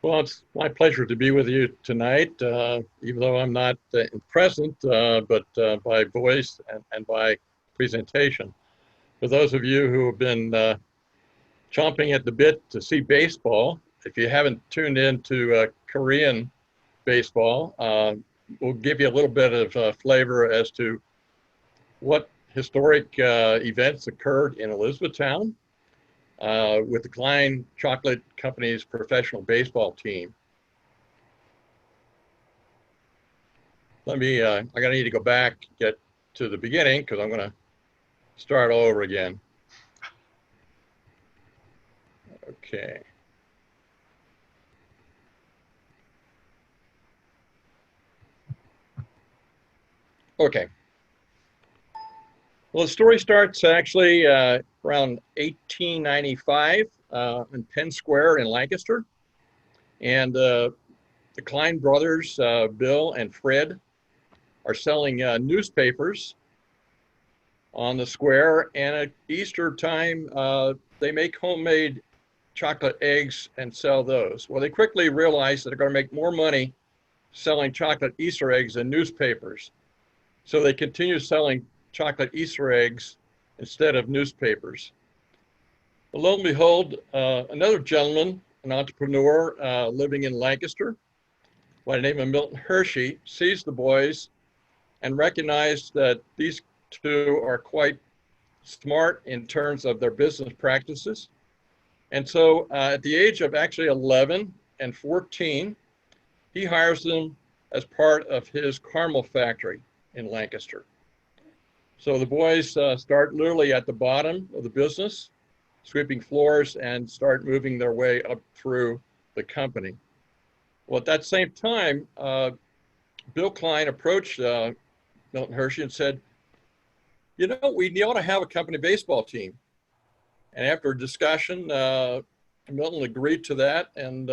Well, it's my pleasure to be with you tonight, even though I'm not present, but by voice and by presentation. For those of you who have been chomping at the bit to see baseball, if you haven't tuned in to Korean baseball, we'll give you a little bit of flavor as to what historic events occurred in Elizabethtown with the Klein Chocolate Company's professional baseball team. I'm gonna need to go back, get to the beginning, because I'm gonna start all over again. Okay. Okay. Well, the story starts actually around 1895 in Penn Square in Lancaster. And the Klein brothers, Bill and Fred, are selling newspapers on the square. And at Easter time, they make homemade chocolate eggs and sell those. Well, they quickly realize that they're going to make more money selling chocolate Easter eggs than newspapers. So they continue selling chocolate Easter eggs instead of newspapers. But lo and behold, another gentleman, an entrepreneur living in Lancaster by the name of Milton Hershey, sees the boys and recognized that these two are quite smart in terms of their business practices. And so at the age of actually 11 and 14, he hires them as part of his caramel factory in Lancaster. So the boys start literally at the bottom of the business, sweeping floors, and start moving their way up through the company. Well, at that same time, Bill Klein approached Milton Hershey and said, you know, we ought to have a company baseball team. And after a discussion, Milton agreed to that, and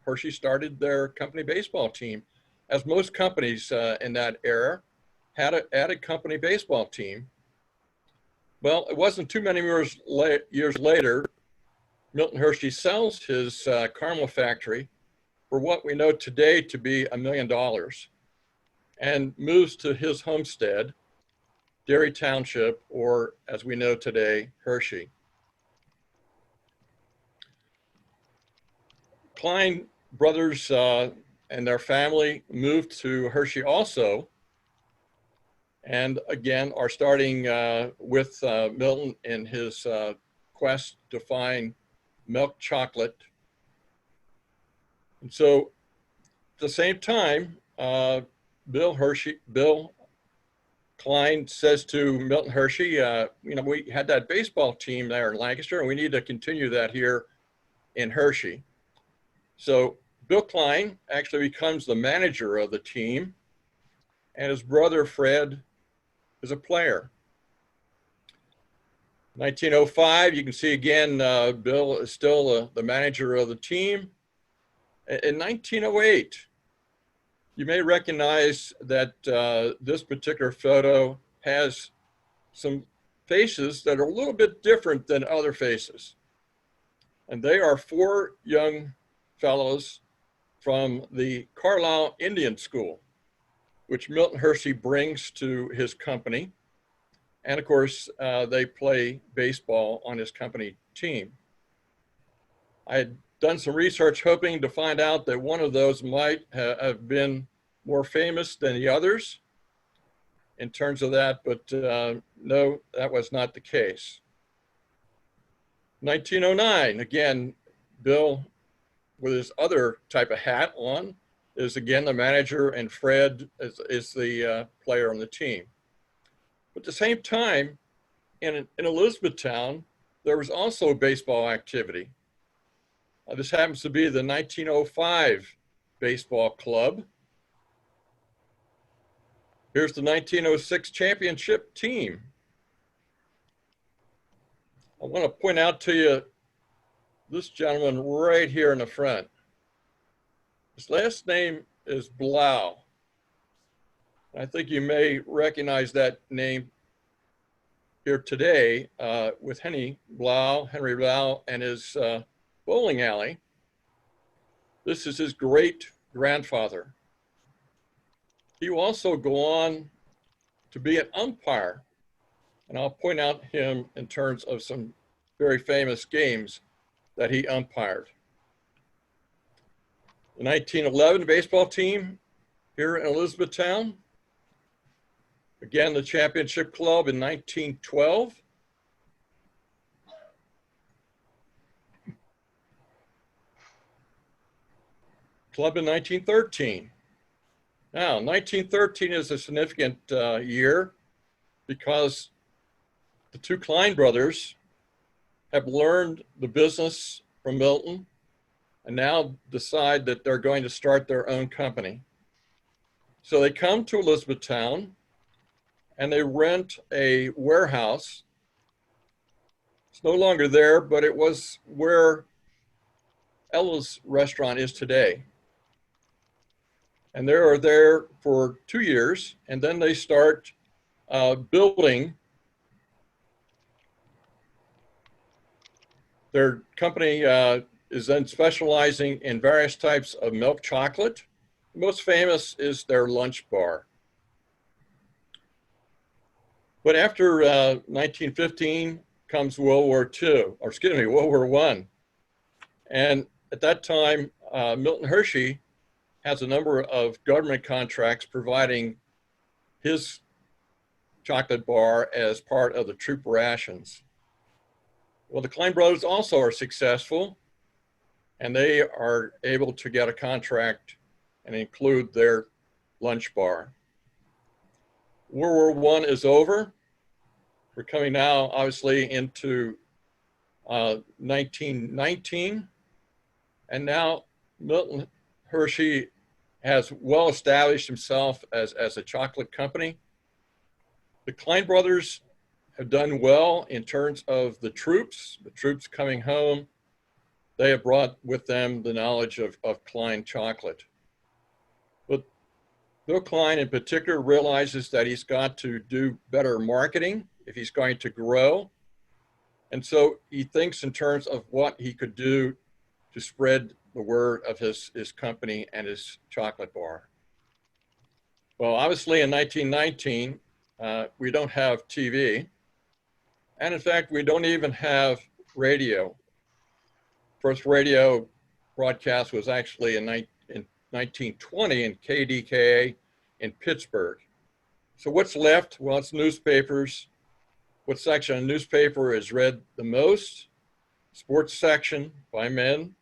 Hershey started their company baseball team. As most companies in that era had a company baseball team. Well, it wasn't too many years later, Milton Hershey sells his caramel factory for what we know today to be $1 million and moves to his homestead, Dairy Township, or as we know today, Hershey. Klein brothers and their family moved to Hershey also, and again are starting with Milton in his quest to find milk chocolate. And so at the same time, Bill Klein says to Milton Hershey, you know, we had that baseball team there in Lancaster and we need to continue that here in Hershey. So Bill Klein actually becomes the manager of the team, and his brother Fred is a player. 1905, you can see again, Bill is still the manager of the team. In 1908, you may recognize that this particular photo has some faces that are a little bit different than other faces. And they are four young fellows from the Carlisle Indian School, which Milton Hershey brings to his company. And of course, they play baseball on his company team. I had done some research hoping to find out that one of those might have been more famous than the others in terms of that, but no, that was not the case. 1909, again, Bill, with his other type of hat on, is again the manager, and Fred is the player on the team. But at the same time, in Elizabethtown, there was also baseball activity. This happens to be the 1905 baseball club. Here's the 1906 championship team. I want to point out to you this gentleman right here in the front. His last name is Blau. I think you may recognize that name here today with Henry Blau and his bowling alley. This is his great grandfather. He will also go on to be an umpire, and I'll point out him in terms of some very famous games that he umpired. The 1911 baseball team here in Elizabethtown. Again, the championship club in 1912. Club in 1913. Now, 1913 is a significant year because the two Klein brothers have learned the business from Milton and now decide that they're going to start their own company. So they come to Elizabethtown and they rent a warehouse. It's no longer there, but it was where Ella's restaurant is today. And they are there for 2 years, and then they start building. Their company is then specializing in various types of milk chocolate. The most famous is their lunch bar. But after 1915 comes World War I. And at that time, Milton Hershey has a number of government contracts providing his chocolate bar as part of the troop rations. Well, the Klein brothers also are successful, and they are able to get a contract and include their lunch bar. World War I is over. We're coming now, obviously, into 1919, and now Milton Hershey has well established himself as a chocolate company. The Klein brothers have done well in terms of the troops coming home. They have brought with them the knowledge of Klein chocolate. But Bill Klein in particular realizes that he's got to do better marketing if he's going to grow. And so he thinks in terms of what he could do to spread the word of his company and his chocolate bar. Well, obviously in 1919, we don't have TV. And in fact, we don't even have radio. First radio broadcast was actually in 1920 in KDKA in Pittsburgh. So what's left? Well, it's newspapers. What section of newspaper is read the most? Sports section by men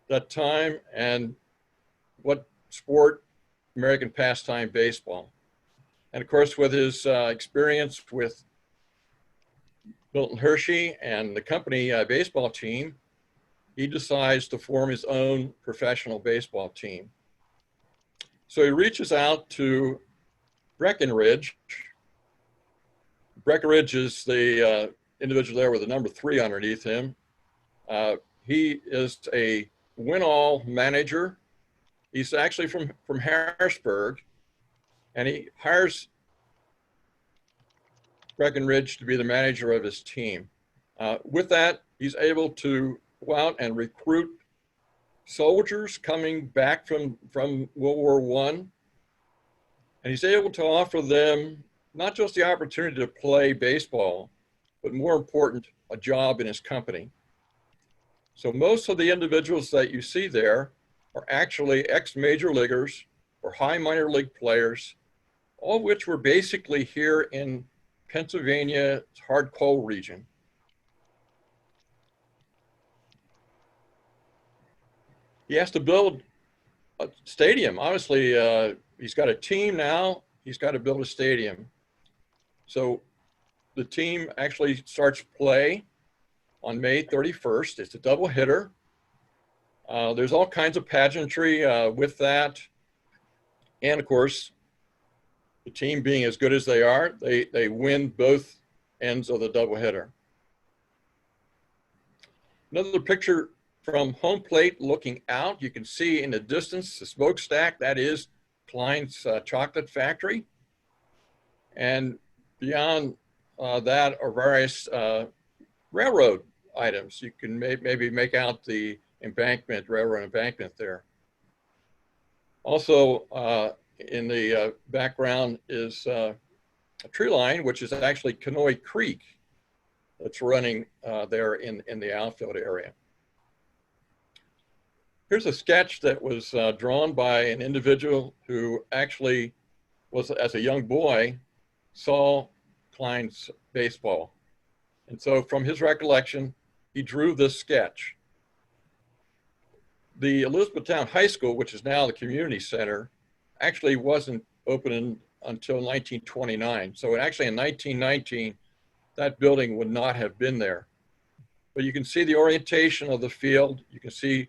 that time, and what sport? American pastime baseball. And of course, with his experience with Milton Hershey and the company baseball team, he decides to form his own professional baseball team. So he reaches out to Breckenridge. Breckenridge is the individual there with the number 3 underneath him. He is a win-all manager. He's actually from Harrisburg, and he hires Breckenridge to be the manager of his team. With that, he's able to go out and recruit soldiers coming back from World War I, and he's able to offer them not just the opportunity to play baseball, but more important, a job in his company. So most of the individuals that you see there are actually ex-major leaguers or high minor league players, all of which were basically here in Pennsylvania's hard coal region. He has to build a stadium. Obviously, he's got a team now. He's got to build a stadium. So the team actually starts play on May 31st. It's a doubleheader. There's all kinds of pageantry with that. And of course, the team being as good as they are, they win both ends of the doubleheader. Another picture from home plate looking out. You can see in the distance the smokestack. That is Klein's chocolate factory. And beyond that are various railroad items. You can maybe make out the embankment, railroad embankment there. Also, in the background is a tree line, which is actually Canoe Creek that's running there in the outfield area. Here's a sketch that was drawn by an individual who actually was, as a young boy, saw Klein's baseball. And so from his recollection, he drew this sketch. The Elizabethtown High School, which is now the community center, actually wasn't open until 1929. So actually in 1919, that building would not have been there. But you can see the orientation of the field. You can see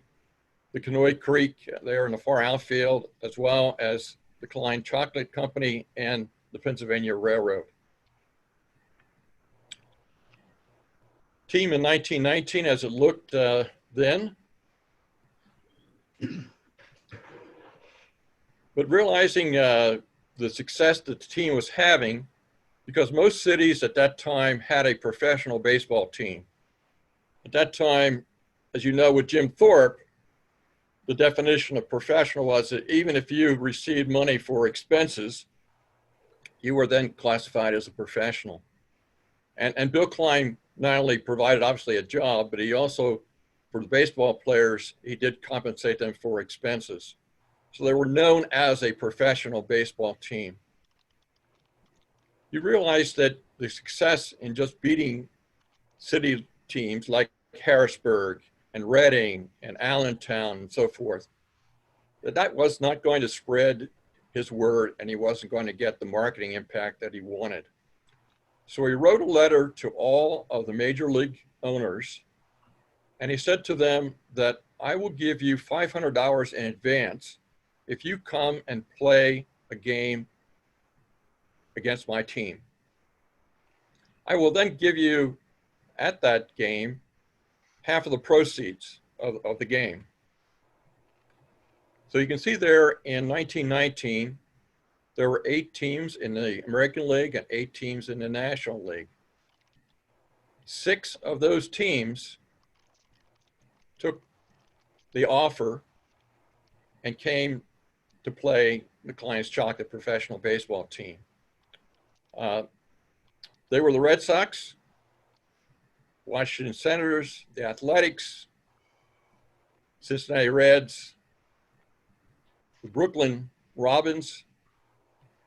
the Canoe Creek there in the far outfield, as well as the Klein Chocolate Company and the Pennsylvania Railroad. Team in 1919 as it looked then. But realizing the success that the team was having, because most cities at that time had a professional baseball team. At that time, as you know, with Jim Thorpe, the definition of professional was that even if you received money for expenses, you were then classified as a professional. And Bill Klein not only provided obviously a job, but he also, for the baseball players, he did compensate them for expenses. So they were known as a professional baseball team. You realize that the success in just beating city teams like Harrisburg and Reading and Allentown and so forth, that was not going to spread his word, and he wasn't going to get the marketing impact that he wanted. So he wrote a letter to all of the major league owners, and he said to them that I will give you $500 in advance if you come and play a game against my team. I will then give you at that game half of the proceeds of the game. So you can see there in 1919, there were 8 teams in the American League and 8 teams in the National League. 6 of those teams took the offer and came to play the Klein's Chocolate professional baseball team. They were the Red Sox, Washington Senators, the Athletics, Cincinnati Reds, the Brooklyn Robins,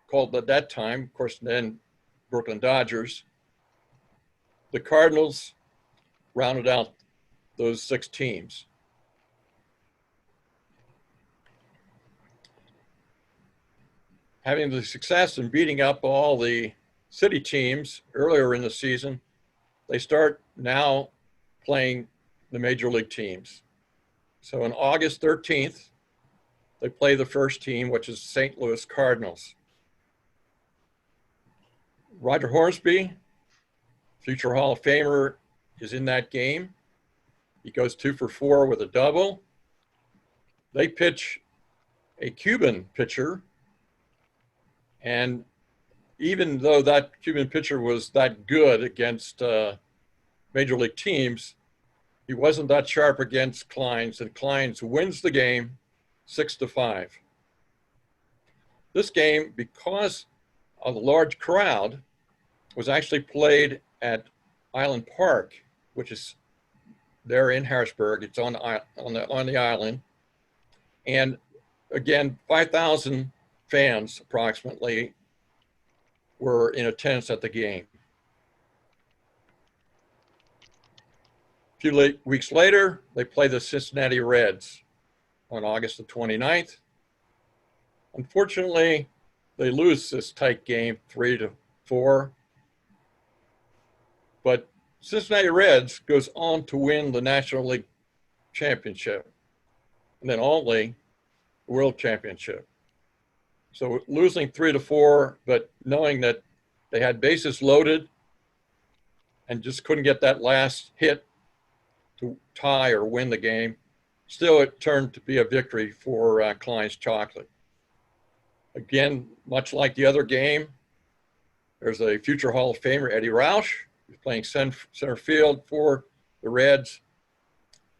called at that time, of course, then Brooklyn Dodgers. The Cardinals rounded out those 6 teams. Having the success in beating up all the city teams earlier in the season, they start now playing the major league teams. So on August 13th, they play the first team, which is St. Louis Cardinals. Roger Hornsby, future Hall of Famer, is in that game. He goes 2 for 4 with a double. They pitch a Cuban pitcher, and even though that Cuban pitcher was that good against major league teams, he wasn't that sharp against Klein's, and Klein's wins the game 6-5. This game, because of the large crowd, was actually played at Island Park, which is there in Harrisburg. It's on the island. And again, 5,000 fans approximately were in attendance at the game. A few weeks later, they play the Cincinnati Reds on August the 29th. Unfortunately, they lose this tight game 3-4. But Cincinnati Reds goes on to win the National League Championship, and then only the World Championship. So losing 3-4, but knowing that they had bases loaded and just couldn't get that last hit to tie or win the game, still it turned to be a victory for Klein's Chocolate. Again, much like the other game, there's a future Hall of Famer, Eddie Roush, who's playing center field for the Reds.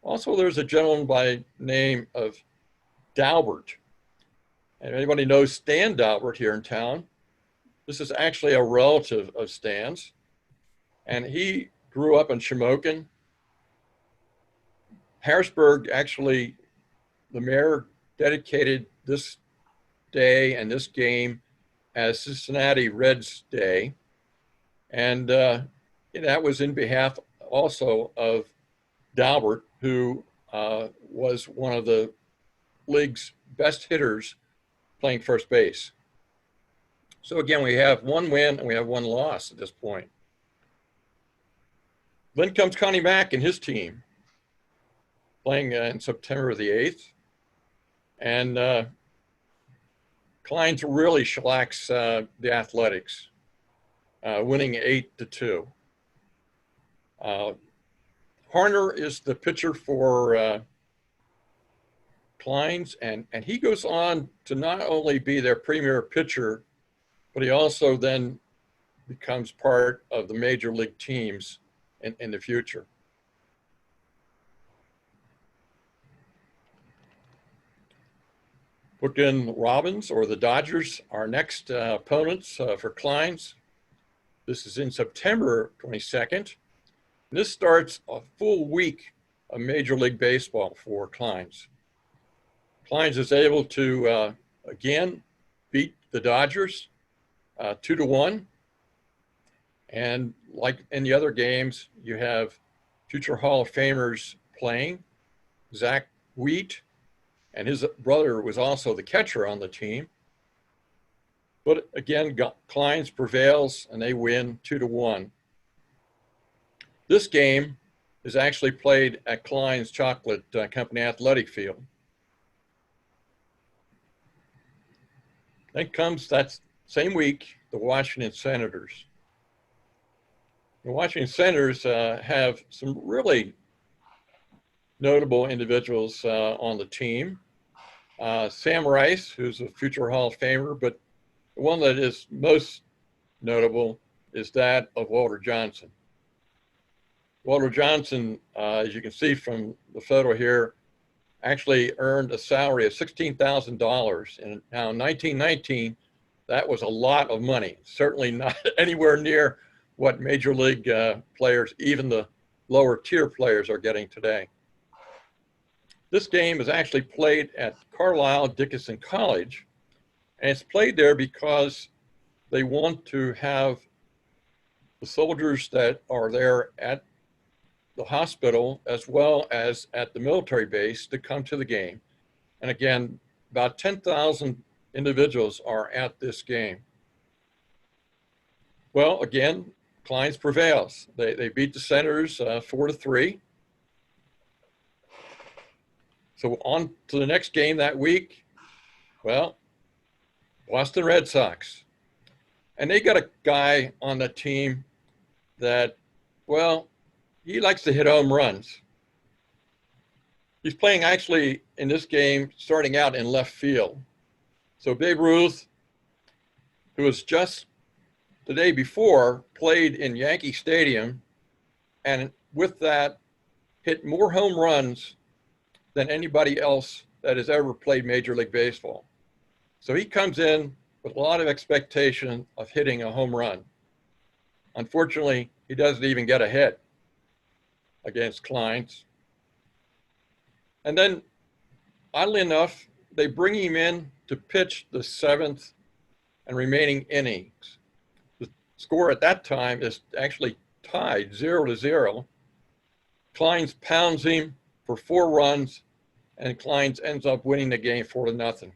Also, there's a gentleman by the name of Daubert, And anybody knows Stan Dalbert here in town, this is actually a relative of Stan's. And he grew up in Shamokin. Harrisburg, actually, the mayor dedicated this day and this game as Cincinnati Reds Day. And that was in behalf also of Dalbert, who was one of the league's best hitters playing first base. So again, we have one win and we have one loss at this point. Then comes Connie Mack and his team playing in September the 8th. And Klein really shellacks the Athletics, winning 8-2. Harner is the pitcher for Klein's, and he goes on to not only be their premier pitcher, but he also then becomes part of the major league teams in the future. Brooklyn Robins, or the Dodgers, our next opponents for Klein's. This is in September 22nd. And this starts a full week of Major League Baseball for Klein's. Klein's is able to, again, beat the Dodgers 2-1. And like in the other games, you have future Hall of Famers playing. Zach Wheat, and his brother was also the catcher on the team. But again, Klein's prevails and they win 2-1. This game is actually played at Klein's Chocolate Company Athletic Field. Then comes that same week, the Washington Senators. The Washington Senators have some really notable individuals on the team. Sam Rice, who's a future Hall of Famer, but the one that is most notable is that of Walter Johnson. Walter Johnson, as you can see from the photo here, actually earned a salary of $16,000. And now in 1919, that was a lot of money, certainly not anywhere near what major league players, even the lower tier players, are getting today. This game is actually played at Carlisle Dickinson College, and it's played there because they want to have the soldiers that are there at the hospital as well as at the military base to come to the game. And again, about 10,000 individuals are at this game. Well, again, Klein's prevails. They beat the Senators 4-3. So on to the next game that week. Well, Boston Red Sox. And they got a guy on the team that, well, he likes to hit home runs. He's playing actually in this game starting out in left field. So Babe Ruth, who was just the day before played in Yankee Stadium, and with that hit more home runs than anybody else that has ever played Major League Baseball. So he comes in with a lot of expectation of hitting a home run. Unfortunately, he doesn't even get a hit against Klein's. And then, oddly enough, they bring him in to pitch the 7th and remaining innings. The score at that time is actually tied 0-0. Klein's pounds him for 4 runs, and Klein's ends up winning the game 4-0.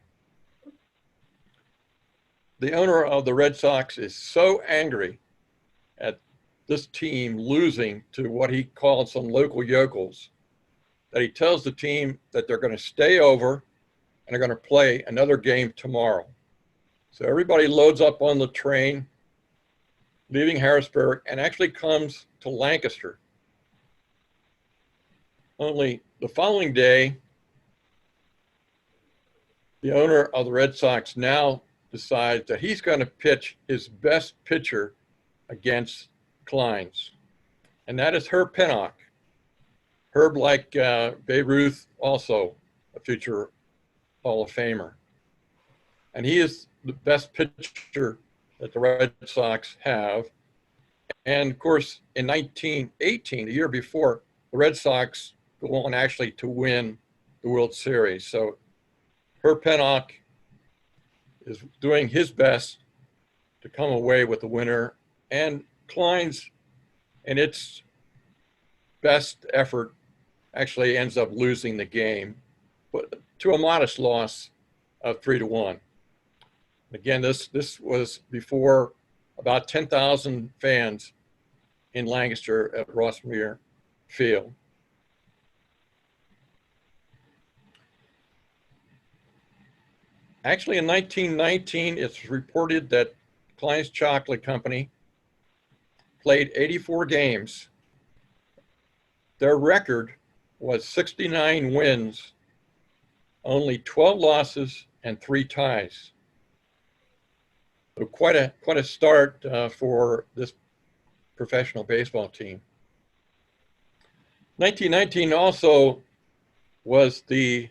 The owner of the Red Sox is so angry at this team losing to what he called some local yokels that he tells the team that they're going to stay over and are going to play another game tomorrow. So everybody loads up on the train, leaving Harrisburg, and actually comes to Lancaster. Only the following day, the owner of the Red Sox now decides that he's going to pitch his best pitcher against Klein's, and that is Herb Pennock. Herb, like Babe Ruth, also a future Hall of Famer. and he is the best pitcher that the Red Sox have. And of course, in 1918, the year before, the Red Sox go on actually to win the World Series. So Herb Pennock is doing his best to come away with the winner, and Klein's, in its best effort, actually ends up losing the game, but to a modest loss of 3-1. Again, this was before about 10,000 fans in Lancaster at Rossmere Field. Actually, in 1919, it's reported that Klein's Chocolate Company played 84 games. Their record was 69 wins, only 12 losses, and 3 ties. So quite a start for this professional baseball team. 1919 also was the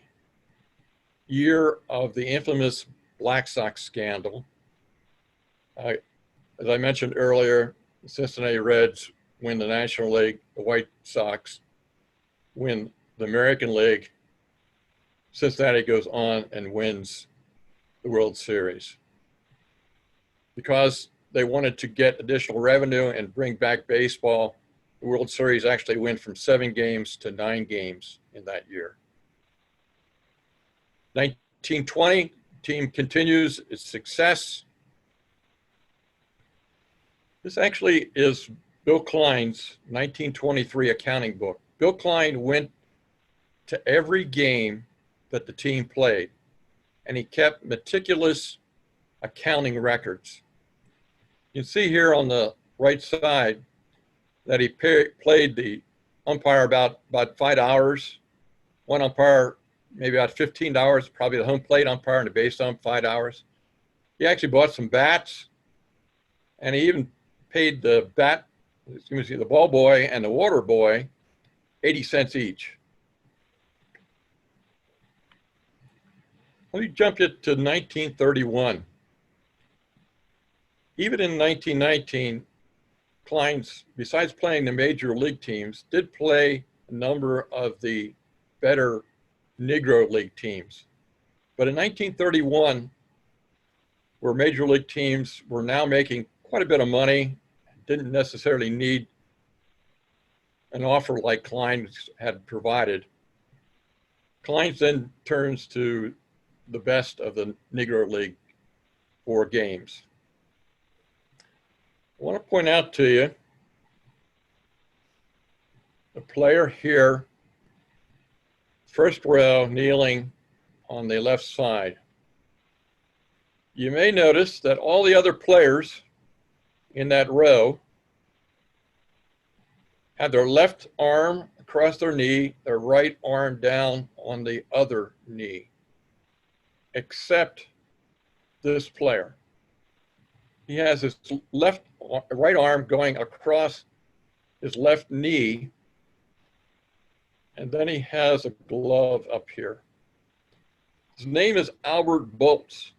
year of the infamous Black Sox scandal. As I mentioned earlier, the Cincinnati Reds win the National League, the White Sox win the American League. Cincinnati goes on and wins the World Series. Because they wanted to get additional revenue and bring back baseball, the World Series actually went from 7 games to 9 games in that year. 1920, team continues its success. This actually is Bill Klein's 1923 accounting book. Bill Klein went to every game that the team played, and he kept meticulous accounting records. You can see here on the right side that he played the umpire about 5 hours, one umpire maybe about 15 hours, probably the home plate umpire and the base ump 5 hours. He actually bought some bats, and he even paid the ball boy and the water boy 80 cents each. Let me jump it to 1931. Even in 1919, Klein's, besides playing the major league teams, did play a number of the better Negro League teams. But in 1931, where major league teams were now making quite a bit of money, didn't necessarily need an offer like Klein had provided, Klein then turns to the best of the Negro League 4 games. I want to point out to you the player here, first row, kneeling on the left side. You may notice that all the other players in that row have their left arm across their knee, their right arm down on the other knee, except this player. He has his right arm going across his left knee, and then he has a glove up here. His name is Albert Bolts.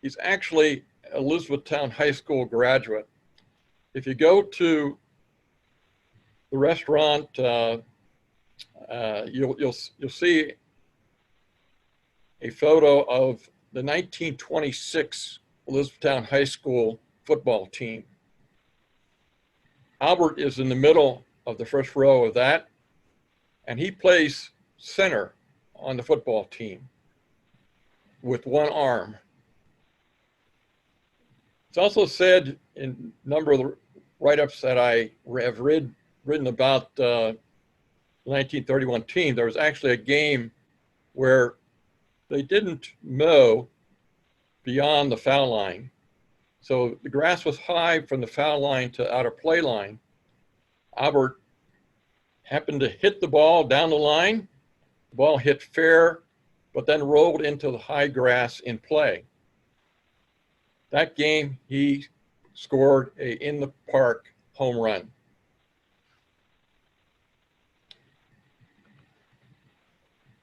He's actually an Elizabethtown High School graduate. If you go to the restaurant, you'll see a photo of the 1926 Elizabethtown High School football team. Albert is in the middle of the first row of that, and he plays center on the football team with one arm. It's also said in a number of the write-ups that I have written about the 1931 team, there was actually a game where they didn't mow beyond the foul line. So the grass was high from the foul line to out of play line. Albert happened to hit the ball down the line. The ball hit fair, but then rolled into the high grass in play. That game, he scored a in-the-park home run.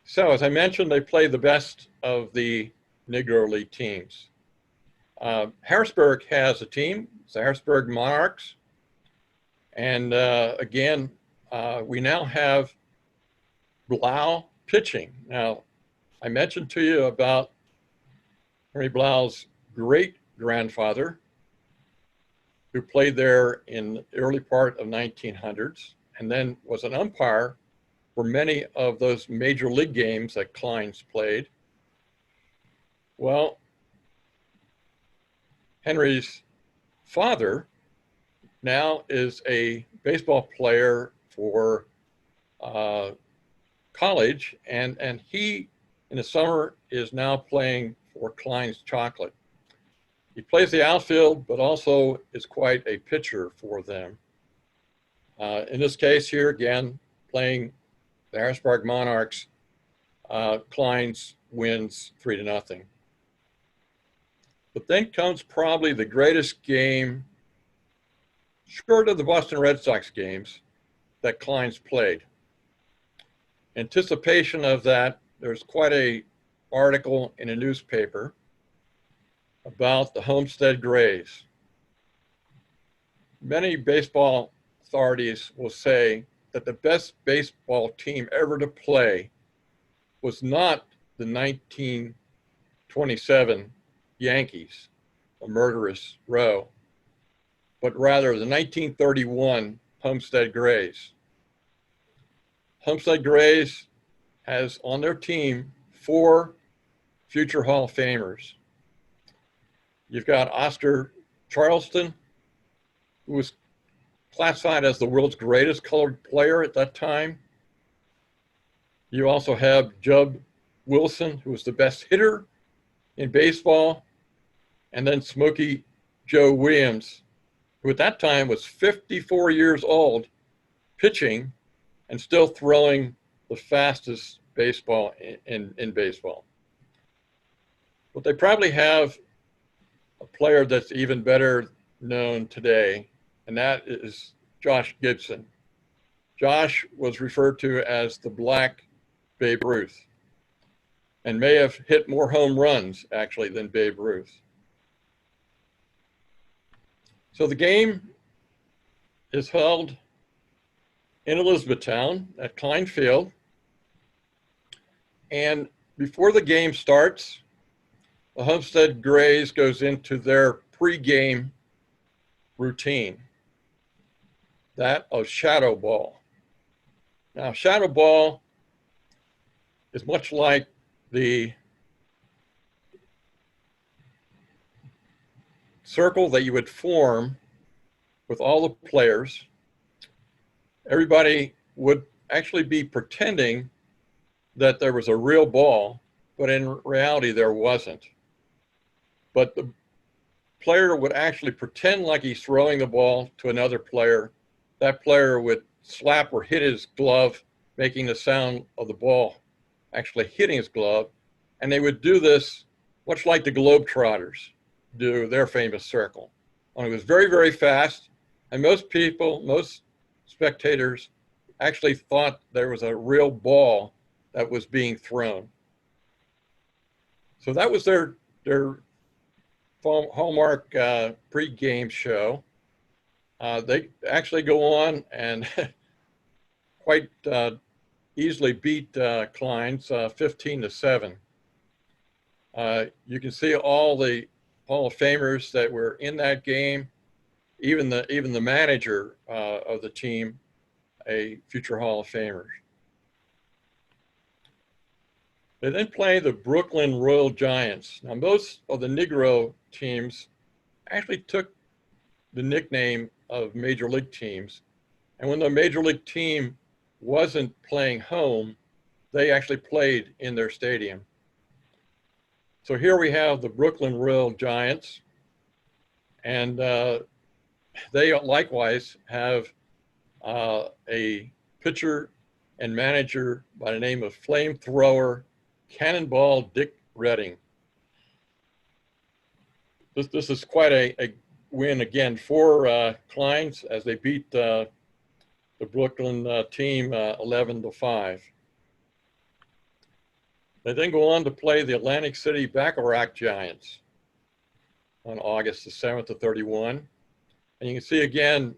So as I mentioned, they play the best of the Negro League teams. Harrisburg has a team, it's the Harrisburg Monarchs. And again, we now have Blau pitching. Now, I mentioned to you about Henry Blau's great-grandfather, who played there in the early part of 1900s, and then was an umpire for many of those major league games that Klein's played. Well, Henry's father now is a baseball player for college, and he, in the summer, is now playing for Klein's Chocolate. He plays the outfield, but also is quite a pitcher for them. In this case here, again, playing the Harrisburg Monarchs, Klein's wins 3-0. But then comes probably the greatest game, short of the Boston Red Sox games, that Klein's played. Anticipation of that, there's quite a article in a newspaper about the Homestead Grays. Many baseball authorities will say that the best baseball team ever to play was not the 1927 Yankees, a murderous row, but rather the 1931 Homestead Grays. Homestead Grays has on their team 4 future Hall of Famers. You've got Oscar Charleston, who was classified as the world's greatest colored player at that time. You also have Jub Wilson, who was the best hitter in baseball, and then Smokey Joe Williams, who at that time was 54 years old, pitching and still throwing the fastest baseball in baseball. But they probably have a player that's even better known today, and that is Josh Gibson. Josh was referred to as the Black Babe Ruth, and may have hit more home runs, actually, than Babe Ruth. So the game is held in Elizabethtown at Klein Field, and before the game starts, the Homestead Grays goes into their pregame routine, that of shadow ball. Now, shadow ball is much like the circle that you would form with all the players. Everybody would actually be pretending that there was a real ball, but in reality there wasn't. But the player would actually pretend like he's throwing the ball to another player. That player would slap or hit his glove, making the sound of the ball actually hitting his glove. And they would do this much like the Globetrotters do their famous circle. And it was very, very fast. And most people, most spectators actually thought there was a real ball that was being thrown. So that was their hallmark pre-game show. They actually go on and quite easily beat Klein's 15-7. You can see all the Hall of Famers that were in that game, even the manager of the team, a future Hall of Famer. They then play the Brooklyn Royal Giants. Now, most of the Negro teams actually took the nickname of major league teams. And when the major league team wasn't playing home, they actually played in their stadium. So here we have the Brooklyn Royal Giants, and they likewise have a pitcher and manager by the name of Flamethrower Cannonball Dick Redding. This is quite a win again for Klein's as they beat the Brooklyn team 11-5. They then go on to play the Atlantic City Bacharach Giants on August the 7th to 31. And you can see again,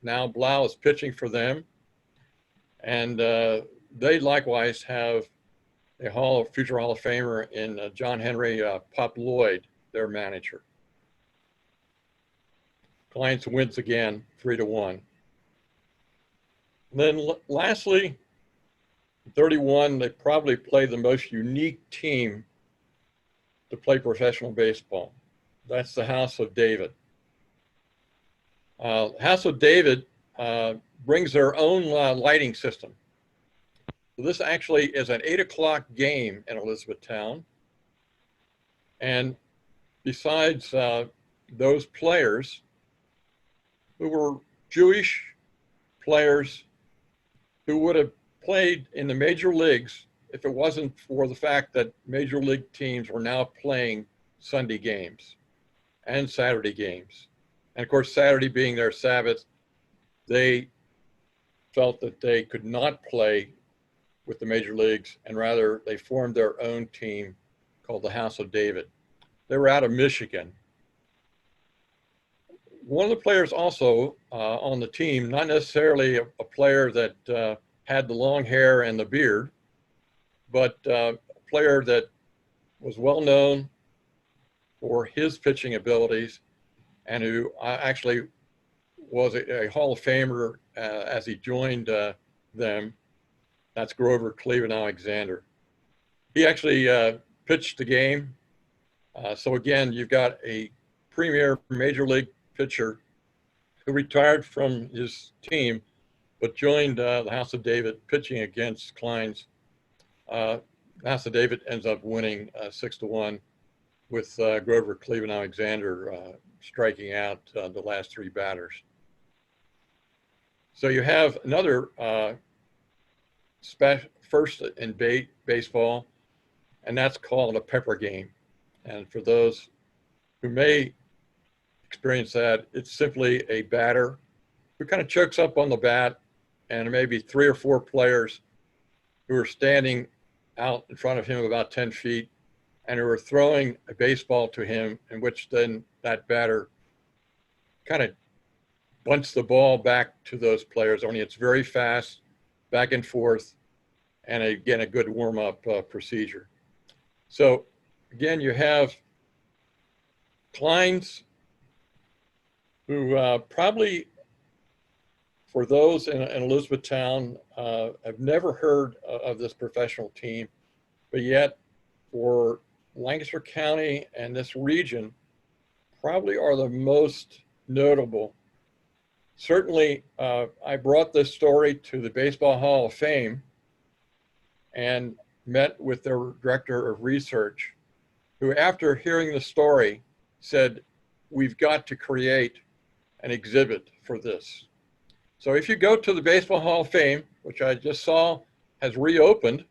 now Blau is pitching for them. And they likewise have a future Hall of Famer in John Henry Pop Lloyd, their manager. Klein wins again, 3-1. Then lastly, 31, they probably play the most unique team to play professional baseball. That's the House of David. House of David brings their own lighting system. So this actually is an 8 o'clock game in Elizabethtown. And besides those players who were Jewish players who would have played in the major leagues if it wasn't for the fact that major league teams were now playing Sunday games and Saturday games. And of course, Saturday being their Sabbath, they felt that they could not play with the major leagues, and rather they formed their own team called the House of David. They were out of Michigan. One of the players also on the team, not necessarily a player that had the long hair and the beard, but a player that was well known for his pitching abilities and who actually was a Hall of Famer as he joined them. That's Grover Cleveland Alexander. He actually pitched the game. So again, you've got a premier major league pitcher who retired from his team, but joined the House of David pitching against Klein's. House of David ends up winning 6-1 with Grover Cleveland Alexander striking out the last 3 batters. So you have another first in baseball, and that's called a pepper game. And for those who may experience that, it's simply a batter who kind of chokes up on the bat, and maybe 3 or 4 players who are standing out in front of him about 10 feet and who are throwing a baseball to him, in which then that batter kind of bunts the ball back to those players, only it's very fast, back and forth, and again, a good warm-up procedure. So again, you have Klein's, who probably, for those in Elizabethtown, have never heard of this professional team, but yet for Lancaster County and this region, probably are the most notable. Certainly, I brought this story to the Baseball Hall of Fame and met with their director of research, who after hearing the story said, we've got to create an exhibit for this. So if you go to the Baseball Hall of Fame, which I just saw has reopened,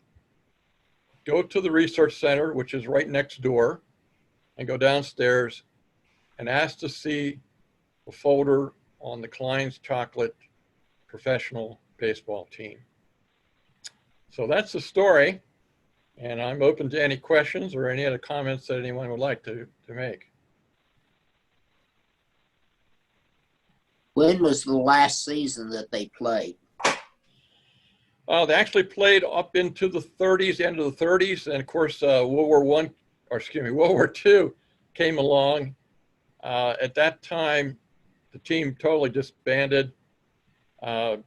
go to the Research Center, which is right next door, and go downstairs and ask to see a folder on the Klein's Chocolate professional baseball team. So that's the story, and I'm open to any questions or any other comments that anyone would like to make. When was the last season that they played? They actually played up into the 30s, end of the 30s, and of course World War II came along. At that time, the team totally disbanded. The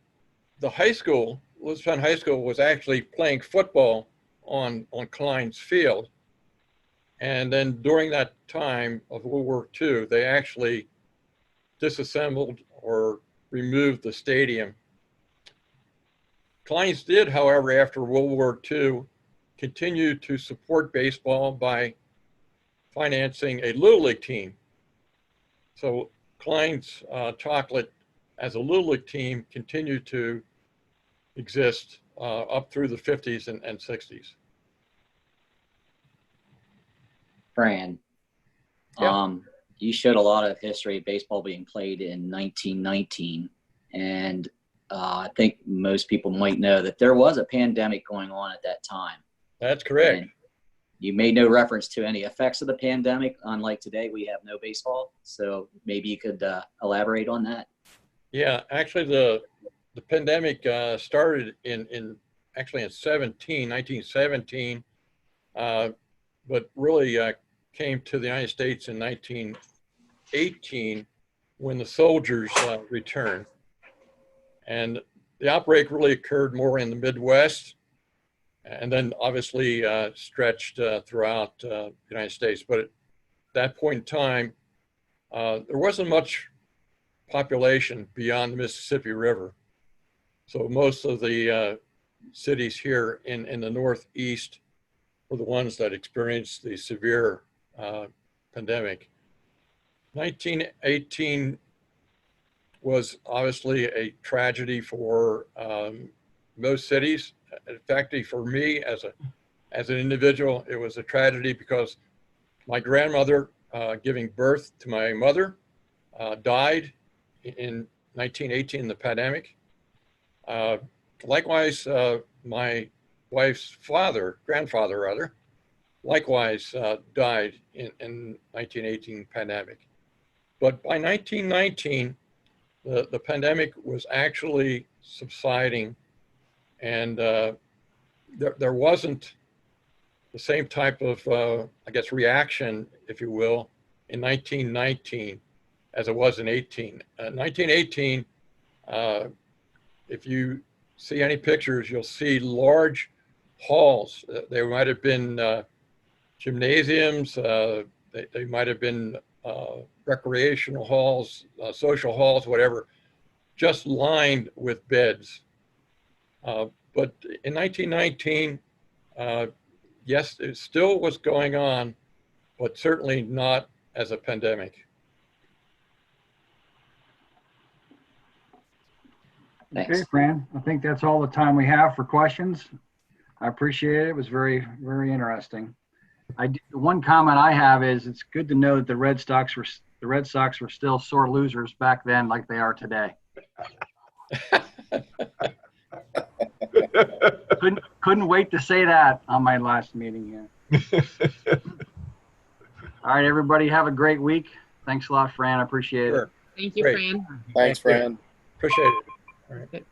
high school, Elizabethtown High School, was actually playing football on Klein's field. And then during that time of World War II, they actually disassembled or removed the stadium. Klein's did, however, after World War II, continue to support baseball by financing a Little League team. So Klein's Chocolate as a Little League team continued to exist up through the 50s and 60s. Fran, Yeah. You showed a lot of history of baseball being played in 1919, and I think most people might know that there was a pandemic going on at that time. That's correct. And you made no reference to any effects of the pandemic. Unlike today, we have no baseball. So maybe you could elaborate on that. Yeah, actually the pandemic started in actually in 1917, but really came to the United States in 1918 when the soldiers returned. And the outbreak really occurred more in the Midwest, and then obviously stretched throughout the United States. But at that point in time, there wasn't much population beyond the Mississippi River. So most of the cities here in the Northeast were the ones that experienced the severe pandemic. 1918 was obviously a tragedy for most cities. In fact, for me as an individual, it was a tragedy because my grandmother giving birth to my mother died in 1918 in the pandemic. Likewise, my wife's grandfather rather, likewise died in 1918 pandemic. But by 1919, the pandemic was actually subsiding, and there wasn't the same type of, I guess, reaction, if you will, in 1919 as it was in 1918, if you see any pictures, you'll see large halls. There might have been gymnasiums, they might have been recreational halls, social halls, whatever, just lined with beds. But in 1919, yes, it still was going on, but certainly not as a pandemic. Thanks. Okay, Fran, I think that's all the time we have for questions. I appreciate it. It was very, very interesting. One comment I have is it's good to know that the Red Sox were still sore losers back then like they are today. Couldn't wait to say that on my last meeting here. All right, everybody, have a great week. Thanks a lot, Fran. I appreciate it. Sure. Thank you, Great. Fran. Thanks, Fran. Appreciate it. All right.